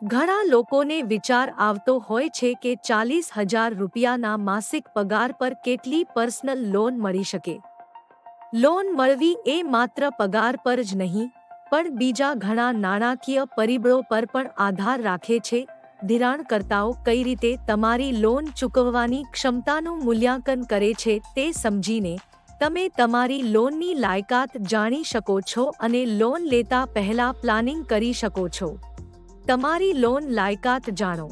ઘણા લોકોને વિચાર આવતો હોય છે કે 40,000 રૂપિયાના માસિક પગાર પર કેટલી પર્સનલ લોન મળી શકે. લોન મળવી એ માત્ર પગાર પર જ નહીં, પણ બીજા ઘણા નાણાકીય પરિબળો પર પણ આધાર રાખે છે. ધિરાણકર્તાઓ કઈ રીતે તમારી લોન ચૂકવવાની ક્ષમતાનું મૂલ્યાંકન કરે છે તે સમજીને તમે તમારી લોનની લાયકાત જાણી શકો છો અને લોન લેતા પહેલા પ્લાનિંગ કરી શકો છો. તમારી લોન લાયકાત જાણો.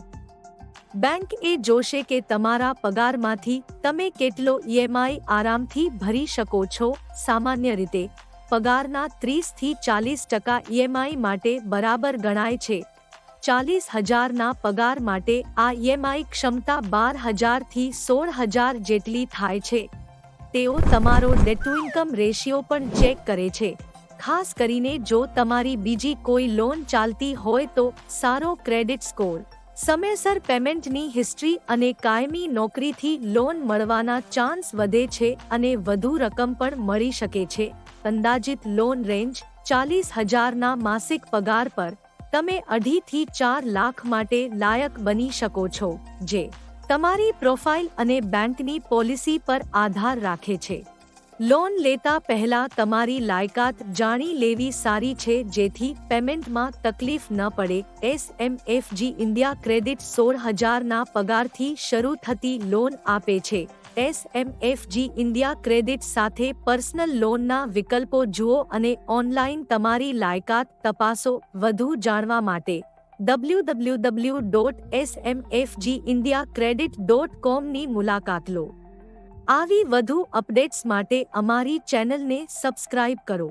બેંક એ જોશે કે તમારા પગારમાંથી તમે કેટલો ઈએમઆઈ આરામથી ભરી શકો છો. સામાન્ય રીતે પગારના 30 થી 40% ઈએમઆઈ માટે બરાબર ગણાય છે. 40,000ના પગાર માટે આ ઈએમઆઈ ક્ષમતા 12,000 થી 16,000 જેટલી થાય છે. તેઓ તમારો ડેટ ટુ ઇન્કમ રેશિયો પણ ચેક કરે છે. ખાસ કરીને જો તમારી બીજી કોઈ લોન ચાલતી હોય તો સારો ક્રેડિટ સ્કોર, સમયસર પેમેન્ટની હિસ્ટ્રી અને કાયમી નોકરીથી લોન મળવાના ચાન્સ વધે છે અને વધુ રકમ પણ મળી શકે છે. અંદાજિત લોન રેન્જ 40,000ના માસિક પગાર પર તમે 2.5 થી 4 લાખ માટે લાયક બની શકો છો, જે તમારી પ્રોફાઇલ અને બેંકની પોલિસી પર આધાર રાખે છે. લોન લેતા પહેલા તમારી લાયકાત જાણી લેવી સારી છે જેથી પેમેન્ટમાં તકલીફ ન પડે. એસએમએફજી ઇન્ડિયા ક્રેડિટ 16,000ના પગારથી શરૂ થતી લોન આપે છે. એસએમએફજી ઇન્ડિયા ક્રેડિટ સાથે પર્સનલ લોનના વિકલ્પો જુઓ અને ઓનલાઈન તમારી લાયકાત તપાસો. વધુ જાણવા માટે www.smfgindiacredit.com ની મુલાકાત લો. આવી વધુ અપડેટ્સ માટે અમારી ચેનલને સબસ્ક્રાઇબ કરો.